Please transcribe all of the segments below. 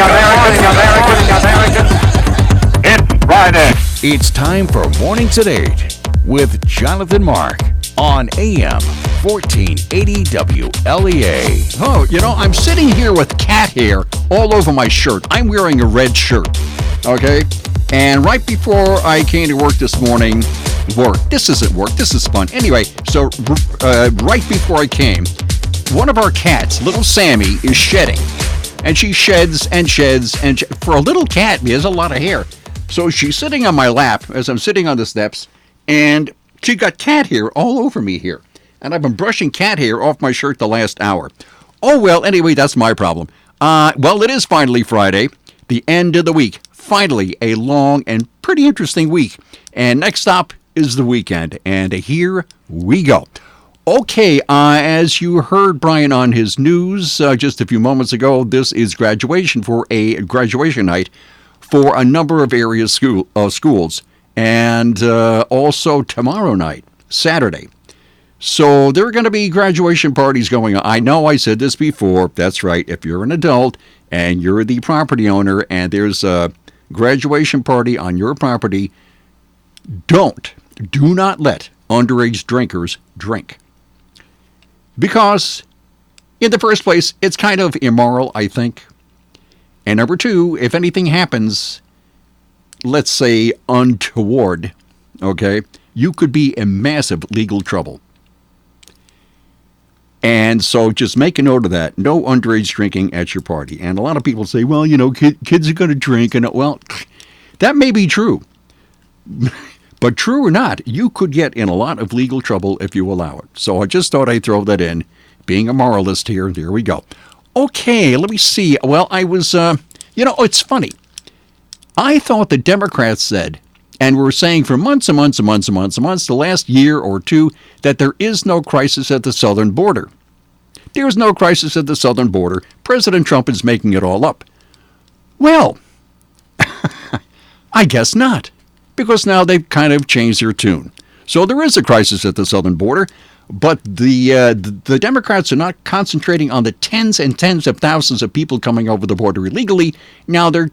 It's Friday. It's time for Mornings at 8 with Jonathan Mark on AM 1480 WLEA. Oh, I'm sitting here with cat hair all over my shirt. I'm wearing a red shirt, okay? And right before I came to work this morning, this isn't work, this is fun. Anyway, so right before I came, one of our cats, little Sammy, is shedding. And she sheds and sheds, and for a little cat, there's a lot of hair. So she's sitting on my lap as I'm sitting on the steps, and she got cat hair all over me here. And I've been brushing cat hair off my shirt the last hour. Oh, well, anyway, that's my problem. Well, it is finally Friday, the end of the week. Finally, a long and pretty interesting week. And next stop is the weekend. And here we go. Okay, as you heard Brian on his news just a few moments ago, this is graduation night for a number of area schools. And also tomorrow night, Saturday. So there are going to be graduation parties going on. I know I said this before. That's right. If you're an adult and you're the property owner and there's a graduation party on your property, do not let underage drinkers drink. Because, in the first place, it's kind of immoral, I think. And number two, if anything happens, let's say untoward, okay, you could be in massive legal trouble. And so just make a note of that. No underage drinking at your party. And a lot of people say, well, kids are going to drink. And well, that may be true. But true or not, you could get in a lot of legal trouble if you allow it. So I just thought I'd throw that in. Being a moralist here, there we go. Okay, let me see. Well, I was, it's funny. I thought the Democrats said, and were saying for months and months and months and months and months, the last year or two, that there is no crisis at the southern border. There is no crisis at the southern border. President Trump is making it all up. Well, I guess not. Because now they've kind of changed their tune. So there is a crisis at the southern border, but the Democrats are not concentrating on the tens and tens of thousands of people coming over the border illegally. Now they're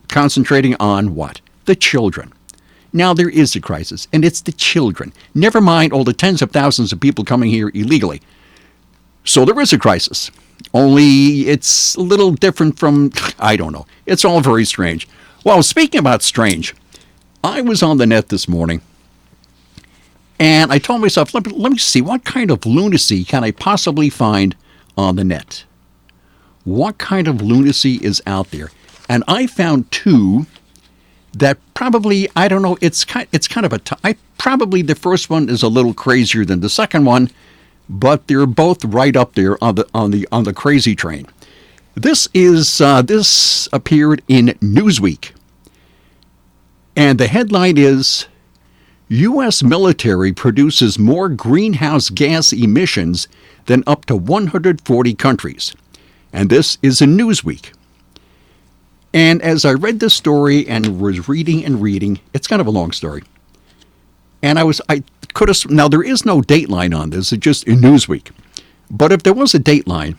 concentrating on what? The children. Now there is a crisis, and it's the children. Never mind all the tens of thousands of people coming here illegally. So there is a crisis. Only it's a little different from, I don't know. It's all very strange. Well, speaking about strange, I was on the net this morning, and I told myself, let me see, what kind of lunacy can I possibly find on the net? What kind of lunacy is out there? And I found two that probably, I don't know, it's kind of probably the first one is a little crazier than the second one, but they're both right up there on the crazy train. This appeared in Newsweek. And the headline is, U.S. military produces more greenhouse gas emissions than up to 140 countries. And this is in Newsweek. And as I read this story and was reading, it's kind of a long story. And now there is no dateline on this, it's just in Newsweek. But if there was a dateline,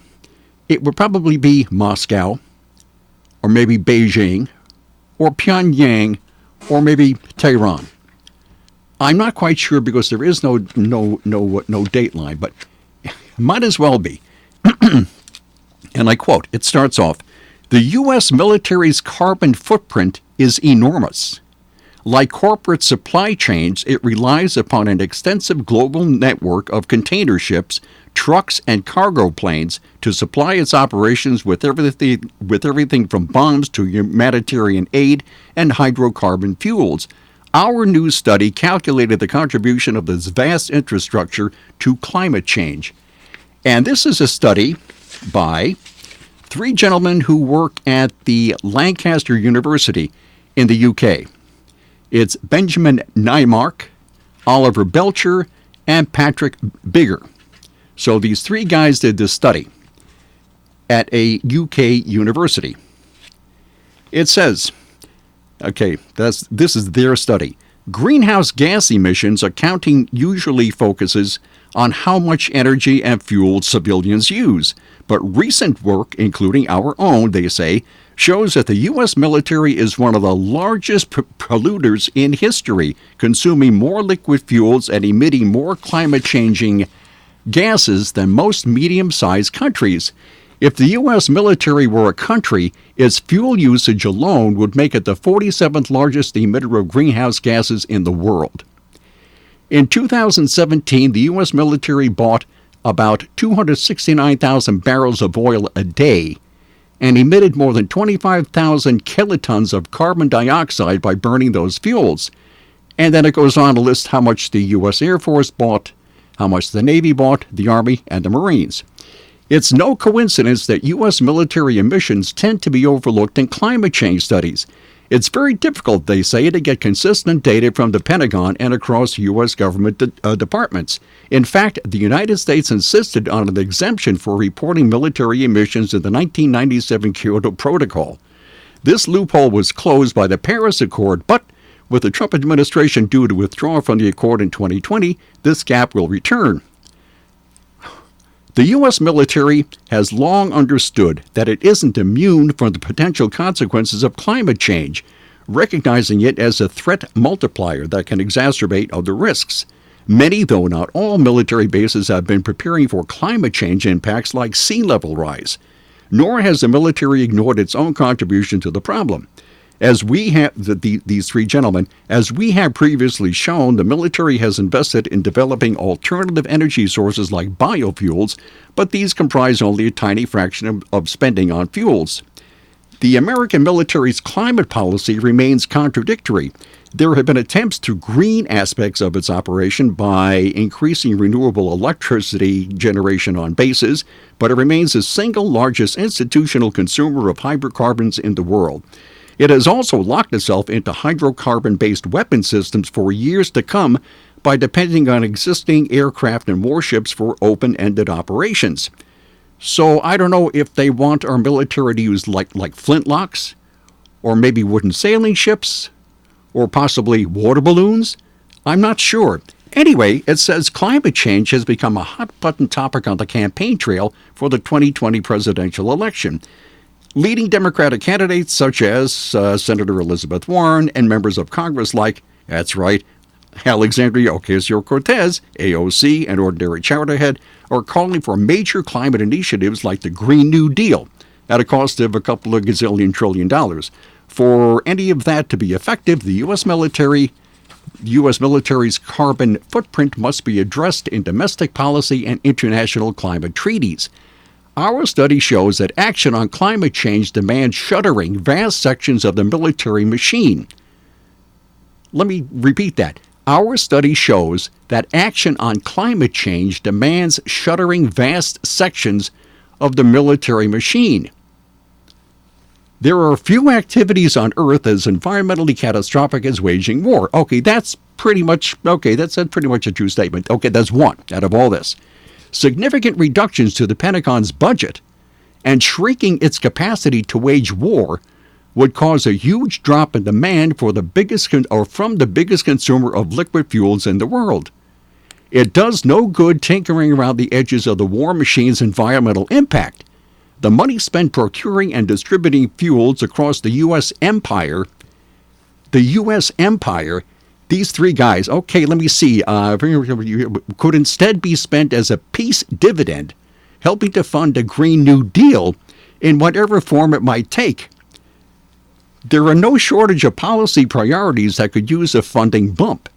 it would probably be Moscow, or maybe Beijing, or Pyongyang, or maybe Tehran. I'm not quite sure because there is no dateline, but might as well be. And I quote, it starts off, the U.S. military's carbon footprint is enormous. Like corporate supply chains, it relies upon an extensive global network of container ships, trucks, and cargo planes to supply its operations with everything from bombs to humanitarian aid and hydrocarbon fuels. Our new study calculated the contribution of this vast infrastructure to climate change. And this is a study by three gentlemen who work at the Lancaster University in the UK. It's Benjamin Nymark, Oliver Belcher, and Patrick Bigger. So these three guys did this study at a UK university. It says, okay, this is their study. Greenhouse gas emissions accounting usually focuses on how much energy and fuel civilians use. But recent work, including our own, they say, shows that the U.S. military is one of the largest polluters in history, consuming more liquid fuels and emitting more climate-changing gases than most medium-sized countries. If the U.S. military were a country, its fuel usage alone would make it the 47th largest emitter of greenhouse gases in the world. In 2017, the U.S. military bought about 269,000 barrels of oil a day and emitted more than 25,000 kilotons of carbon dioxide by burning those fuels. And then it goes on to list how much the U.S. Air Force bought, how much the Navy bought, the Army, and the Marines. It's no coincidence that U.S. military emissions tend to be overlooked in climate change studies. It's very difficult, they say, to get consistent data from the Pentagon and across U.S. government departments. In fact, the United States insisted on an exemption for reporting military emissions in the 1997 Kyoto Protocol. This loophole was closed by the Paris Accord, but with the Trump administration due to withdraw from the accord in 2020, this gap will return. The U.S. military has long understood that it isn't immune from the potential consequences of climate change, recognizing it as a threat multiplier that can exacerbate other risks. Many, though not all, military bases have been preparing for climate change impacts like sea level rise. Nor has the military ignored its own contribution to the problem. As we have, these three gentlemen, as we have previously shown, the military has invested in developing alternative energy sources like biofuels, but these comprise only a tiny fraction of spending on fuels. The American military's climate policy remains contradictory. There have been attempts to green aspects of its operation by increasing renewable electricity generation on bases, but it remains the single largest institutional consumer of hydrocarbons in the world. It has also locked itself into hydrocarbon-based weapon systems for years to come by depending on existing aircraft and warships for open-ended operations. So I don't know if they want our military to use like flintlocks, or maybe wooden sailing ships, or possibly water balloons. I'm not sure. Anyway, it says climate change has become a hot-button topic on the campaign trail for the 2020 presidential election. Leading Democratic candidates such as Senator Elizabeth Warren and members of Congress like, that's right, Alexandria Ocasio-Cortez, AOC, and Ordinary Chowderhead are calling for major climate initiatives like the Green New Deal at a cost of a couple of gazillion trillion dollars. For any of that to be effective, the U.S. military's carbon footprint must be addressed in domestic policy and international climate treaties. Our study shows that action on climate change demands shuttering vast sections of the military machine. Let me repeat that. Our study shows that action on climate change demands shuttering vast sections of the military machine. There are few activities on Earth as environmentally catastrophic as waging war. Okay, that's pretty much a true statement. Okay, that's one out of all this. Significant reductions to the Pentagon's budget and shrinking its capacity to wage war would cause a huge drop in demand from the biggest consumer of liquid fuels in the world. It does no good tinkering around the edges of the war machine's environmental impact. The money spent procuring and distributing fuels across the U.S. empire, these three guys, okay, let me see, could instead be spent as a peace dividend, helping to fund a Green New Deal in whatever form it might take. There are no shortage of policy priorities that could use a funding bump.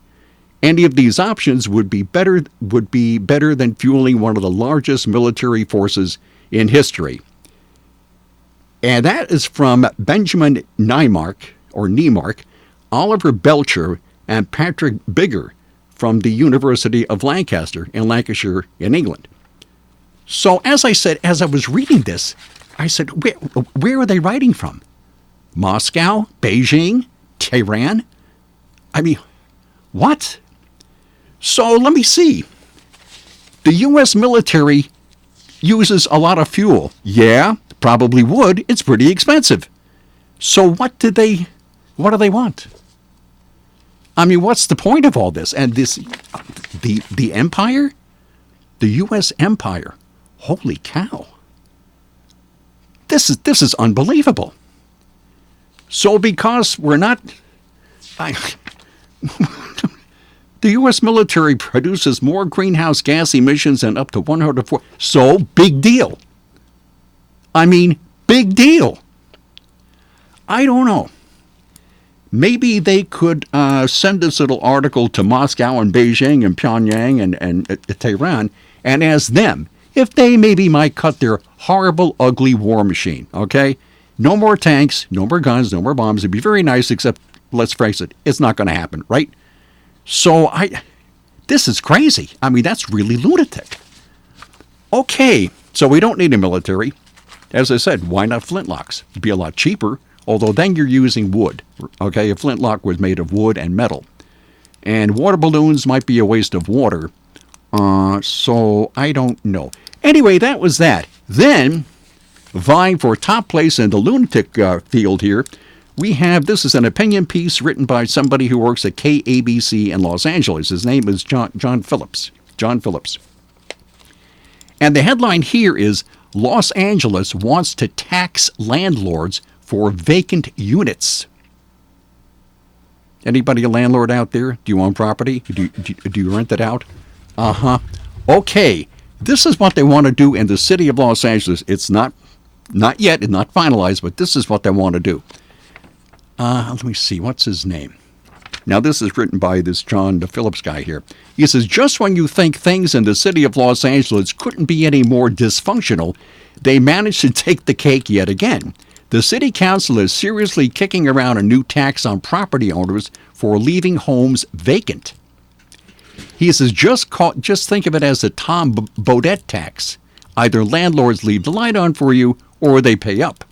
Any of these options would be better than fueling one of the largest military forces in history. And that is from Benjamin Neimark, Oliver Belcher, and Patrick Bigger from the University of Lancaster in Lancashire in England. So as I said, as I was reading this, I said, where are they writing from? Moscow? Beijing? Tehran? I mean, what? So let me see. The U.S. military uses a lot of fuel. Yeah, probably would. It's pretty expensive. So what do they want? I mean, what's the point of all this? And this, the empire? the U.S. empire. Holy cow. This is unbelievable. So because we're not... the U.S. military produces more greenhouse gas emissions than up to 104. So big deal. I mean, big deal. I don't know. Maybe they could send this little article to Moscow and Beijing and Pyongyang and Tehran and ask them if they maybe might cut their horrible, ugly war machine, okay? No more tanks, no more guns, no more bombs. It'd be very nice, except, let's face it, it's not going to happen, right? So this is crazy. I mean, that's really lunatic. Okay, so we don't need a military. As I said, why not flintlocks? It'd be a lot cheaper, although then you're using wood. Okay, a flintlock was made of wood and metal. And water balloons might be a waste of water. So I don't know. Anyway, that was that. Then, vying for top place in the lunatic field here, we have, this is an opinion piece written by somebody who works at KABC in Los Angeles. His name is John Phillips. John Phillips. And the headline here is, Los Angeles wants to tax landlords for vacant units. Anybody a landlord out there? Do you own property? Do you rent it out? Uh-huh. Okay, this is what they want to do in the city of Los Angeles. It's not yet, it's not finalized, but this is what they want to do. Let me see, what's his name? Now, this is written by this John Phillips guy here. He says, just when you think things in the city of Los Angeles couldn't be any more dysfunctional, they managed to take the cake yet again. The city council is seriously kicking around a new tax on property owners for leaving homes vacant. He says, just think of it as the Tom Bodett tax. Either landlords leave the light on for you, or they pay up.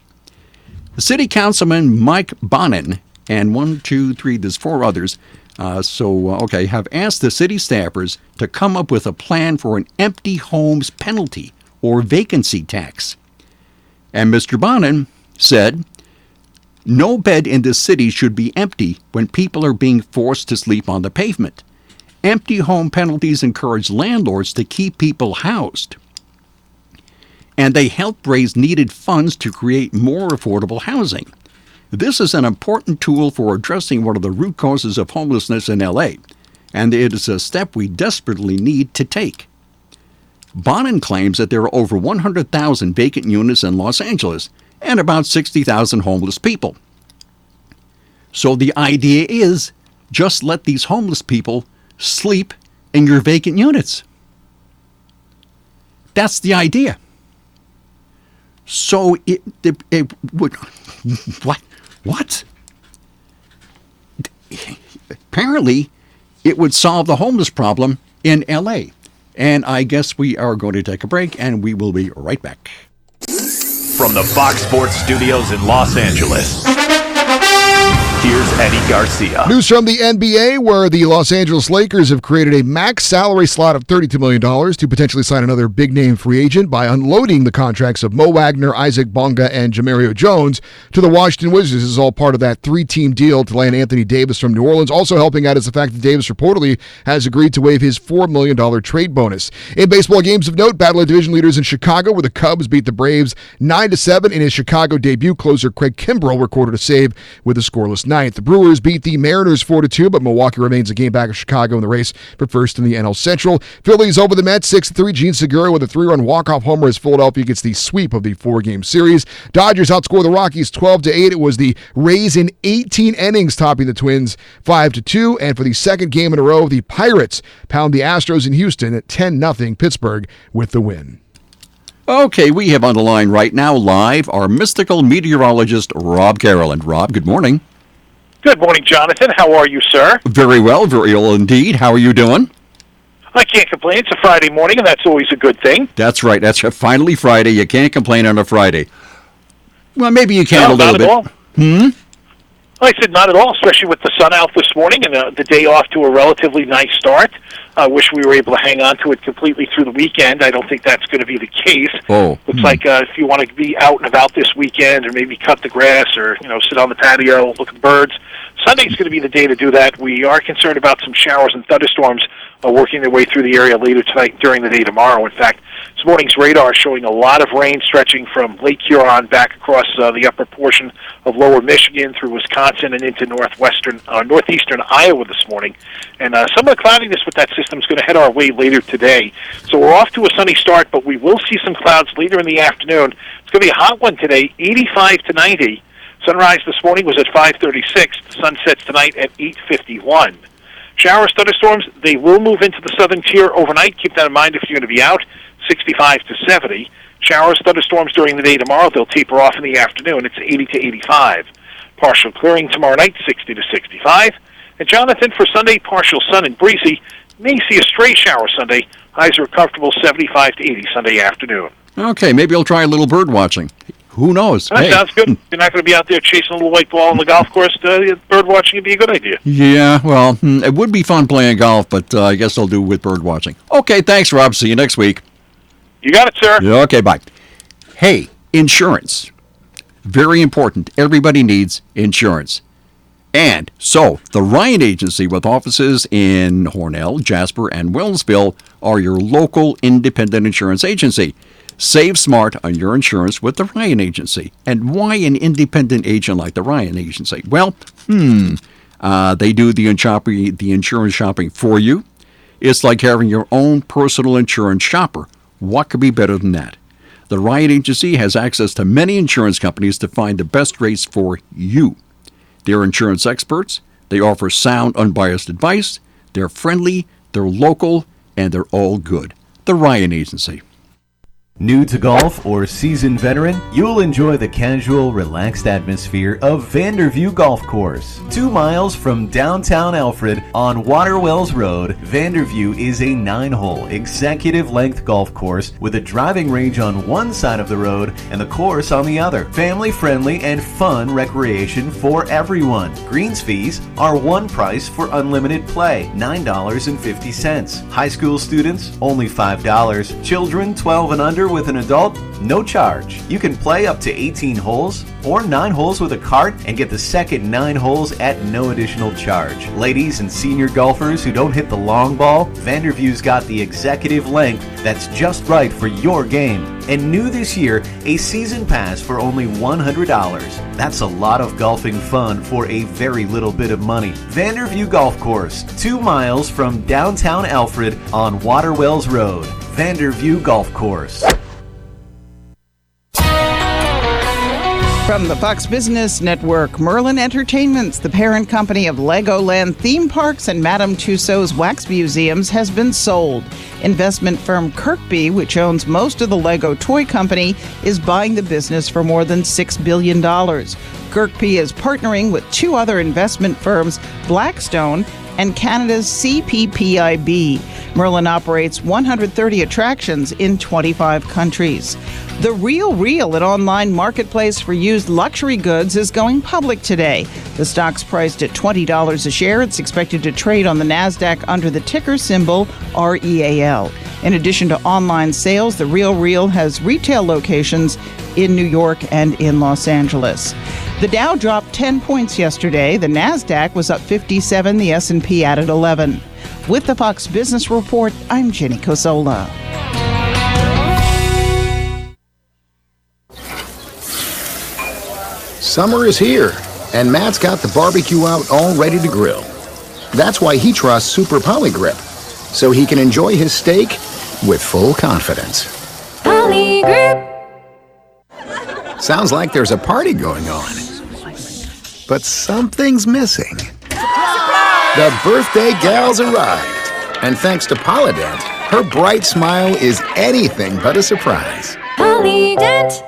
The city councilman Mike Bonin and there's 4 others, have asked the city staffers to come up with a plan for an empty homes penalty or vacancy tax. And Mr. Bonin said, no bed in the city should be empty when people are being forced to sleep on the pavement. Empty home penalties encourage landlords to keep people housed. And they help raise needed funds to create more affordable housing. This is an important tool for addressing one of the root causes of homelessness in L.A., and it is a step we desperately need to take. Bonin claims that there are over 100,000 vacant units in Los Angeles and about 60,000 homeless people. So the idea is just let these homeless people sleep in your vacant units. That's the idea. So it would... What? Apparently, it would solve the homeless problem in L.A. And I guess we are going to take a break, and we will be right back. From the Fox Sports Studios in Los Angeles, here's Eddie Garcia. News from the NBA, where the Los Angeles Lakers have created a max salary slot of $32 million to potentially sign another big-name free agent by unloading the contracts of Mo Wagner, Isaac Bonga, and Jamario Jones to the Washington Wizards. This is all part of that 3-team deal to land Anthony Davis from New Orleans. Also helping out is the fact that Davis reportedly has agreed to waive his $4 million trade bonus. In baseball games of note, battle of division leaders in Chicago, where the Cubs beat the Braves 9-7. In his Chicago debut, closer Craig Kimbrell recorded a save with a scoreless ninth. The Brewers beat the Mariners 4-2, but Milwaukee remains a game back of Chicago in the race for first in the NL Central. Phillies over the Mets 6-3. Gene Segura with a 3-run walk-off homer as Philadelphia gets the sweep of the 4-game series. Dodgers outscore the Rockies 12-8. It was the Rays in 18 innings topping the Twins 5-2. And for the second game in a row, the Pirates pound the Astros in Houston at 10-0. Pittsburgh with the win. Okay, we have on the line right now live our mystical meteorologist, Rob Carolan. Rob, good morning. Good morning, Jonathan. How are you, sir? Very well, very well indeed. How are you doing? I can't complain. It's a Friday morning, and that's always a good thing. That's right. That's finally Friday. You can't complain on a Friday. Well, maybe you can No, a little bit. not at all. I said not at all, especially with the sun out this morning and the day off to a relatively nice start. I wish we were able to hang on to it completely through the weekend. I don't think that's going to be the case. Looks like if you want to be out and about this weekend or maybe cut the grass or sit on the patio, look at the birds, Sunday's going to be the day to do that. We are concerned about some showers and thunderstorms working their way through the area later tonight, during the day tomorrow. In fact, this morning's radar is showing a lot of rain stretching from Lake Huron back across the upper portion of lower Michigan through Wisconsin and into northeastern Iowa this morning. And some of the cloudiness with that system is going to head our way later today. So we're off to a sunny start, but we will see some clouds later in the afternoon. It's going to be a hot one today, 85 to 90. Sunrise this morning was at 5:36. The sun sets tonight at 8:51. Showers, thunderstorms, they will move into the southern tier overnight. Keep that in mind if you're going to be out, 65 to 70. Showers, thunderstorms during the day tomorrow, they'll taper off in the afternoon. It's 80 to 85. Partial clearing tomorrow night, 60 to 65. And Jonathan, for Sunday, partial sun and breezy. May see a stray shower Sunday. Highs are comfortable, 75 to 80 Sunday afternoon. Okay, maybe I'll try a little bird watching. Who knows? That sounds good. You're not going to be out there chasing a little white ball on the golf course. Bird watching would be a good idea. Yeah, well, it would be fun playing golf, but I guess I'll do with bird watching. Okay, thanks, Rob. See you next week. You got it, sir. Yeah, okay, bye. Hey, insurance. Very important. Everybody needs insurance. And so, the Ryan Agency, with offices in Hornell, Jasper, and Wellsville, are your local independent insurance agency. Save smart on your insurance with the Ryan Agency. And why an independent agent like the Ryan Agency? Well, they do the insurance shopping for you. It's like having your own personal insurance shopper. What could be better than that? The Ryan Agency has access to many insurance companies to find the best rates for you. They're insurance experts. They offer sound, unbiased advice. They're friendly, they're local, and they're all good. The Ryan Agency. New to golf or seasoned veteran, you'll enjoy the casual, relaxed atmosphere of Vanderview Golf Course. 2 miles from downtown Alfred on Waterwells Road, Vanderview is a 9-hole executive-length golf course with a driving range on one side of the road and the course on the other. Family-friendly and fun recreation for everyone. Greens fees are one price for unlimited play, $9.50. High school students, only $5. Children 12 and under with an adult, no charge. You can play up to 18 holes or 9 holes with a cart and get the second 9 holes at no additional charge. Ladies and senior golfers who don't hit the long ball, Vanderview's got the executive length that's just right for your game. And new this year, a season pass for only $100. That's a lot of golfing fun for a very little bit of money. Vanderview Golf Course, 2 miles from downtown Alfred on Waterwells Road. Vanderview Golf Course. From the Fox Business Network, Merlin Entertainments, the parent company of Legoland Theme Parks and Madame Tussauds Wax Museums, has been sold. Investment firm Kirkby, which owns most of the Lego toy company, is buying the business for more than $6 billion. Kirkby is partnering with 2 other investment firms, Blackstone and Canada's CPPIB. Merlin operates 130 attractions in 25 countries. The Real Real, an online marketplace for used luxury goods, is going public today. The stock's priced at $20 a share. It's expected to trade on the NASDAQ under the ticker symbol REAL. In addition to online sales, The Real Real has retail locations in New York and in Los Angeles. The Dow dropped 10 points yesterday. The NASDAQ was up 57. The S&P added 11. With the Fox Business Report, I'm Jenny Cosola. Summer is here, and Matt's got the barbecue out all ready to grill. That's why he trusts Super Polygrip, so he can enjoy his steak with full confidence. Polygrip. Sounds like there's a party going on. But something's missing. The birthday gal's arrived, and thanks to Polydent, her bright smile is anything but a surprise. Polydent.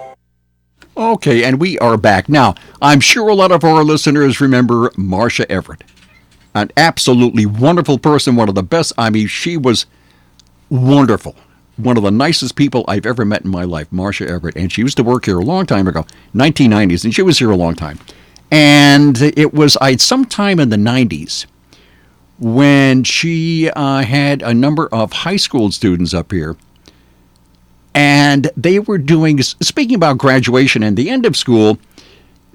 Okay, and we are back. Now, I'm sure a lot of our listeners remember Marcia Everett. An absolutely wonderful person, one of the best. I mean, she was wonderful. One of the nicest people I've ever met in my life, Marcia Everett. And she used to work here a long time ago, 1990s, and she was here a long time. And it was sometime in the 90s when she had a number of high school students up here. And they were doing, speaking about graduation and the end of school,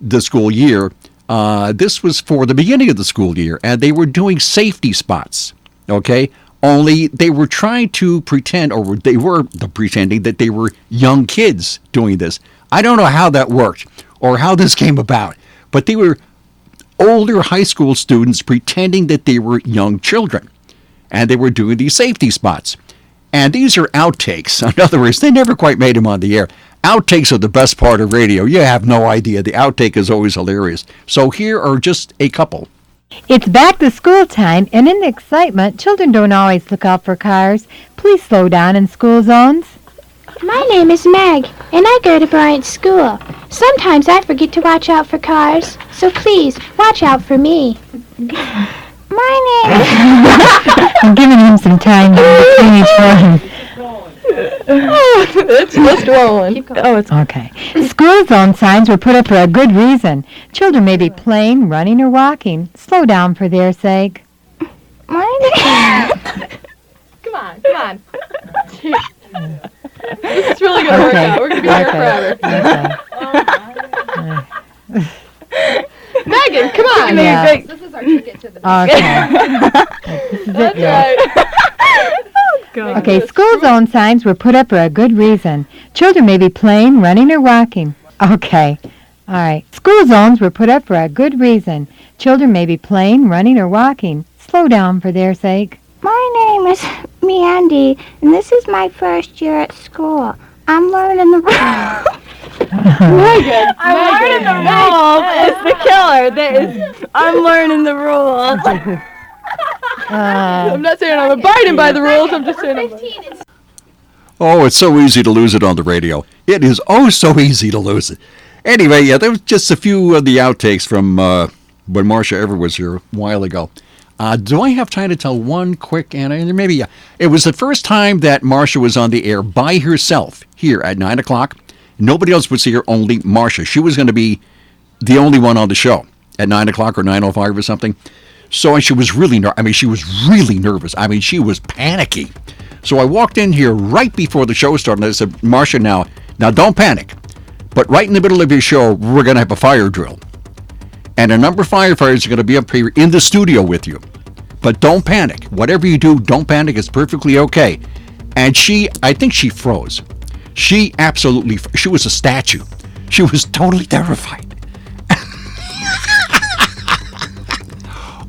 the school year, This was for the beginning of the school year, and they were doing safety spots. Okay, only they were trying to pretend, or they were pretending that they were young kids doing this. I don't know how that worked or how this came about, but they were older high school students pretending that they were young children, and they were doing these safety spots. And these are outtakes. In other words, they never quite made them on the air. Outtakes are the best part of radio. You have no idea. The outtake is always hilarious. So here are just a couple. It's back to school time, and in the excitement, children don't always look out for cars. Please slow down in school zones. My name is Meg, and I go to Bryant School. Sometimes I forget to watch out for cars, so please, watch out for me. My name is... I'm giving him some time between each one. It's just rolling. Oh, it's okay. School zone signs were put up for a good reason. Children may be playing, running, or walking. Slow down for their sake. My name... Come on. This is really going to work out. We're going to be here forever. Megan, come on. Yeah. This is our ticket to the Okay. This is it, That's yeah. right. Oh, God. Okay, school zone signs were put up for a good reason. Children may be playing, running, or walking. Okay. All right. School zones were put up for a good reason. Children may be playing, running, or walking. Slow down for their sake. My name is Meandy, and this is my first year at school. I'm learning the rules. Megan. I'm learning the rules. It's the killer. I'm learning the rules. I'm not saying I'm abiding by the rules. I'm just saying Oh, it's so easy to lose it on the radio. It is so easy to lose it. Anyway, yeah, there was just a few of the outtakes from when Marcia Everett was here a while ago. Do I have time to tell one quick, and maybe it was the first time that Marcia was on the air by herself here at 9 o'clock. Nobody else was here, only Marcia. She was going to be the only one on the show at 9 o'clock or 9:05 or something. So and she was really nervous. She was really nervous. She was panicky. So I walked in here right before the show started, and I said, Marcia, now don't panic. But right in the middle of your show, we're going to have a fire drill. And a number of firefighters are going to be up here in the studio with you. But don't panic. Whatever you do, don't panic. It's perfectly okay. And I think she froze. She was a statue. She was totally terrified.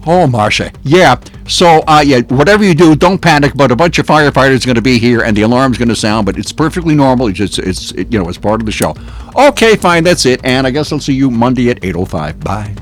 Oh, Marcia. Yeah. So, whatever you do, don't panic. But a bunch of firefighters are going to be here, and the alarm's going to sound. But it's perfectly normal. It's part of the show. Okay, fine. That's it. And I guess I'll see you Monday at 8:05. Bye.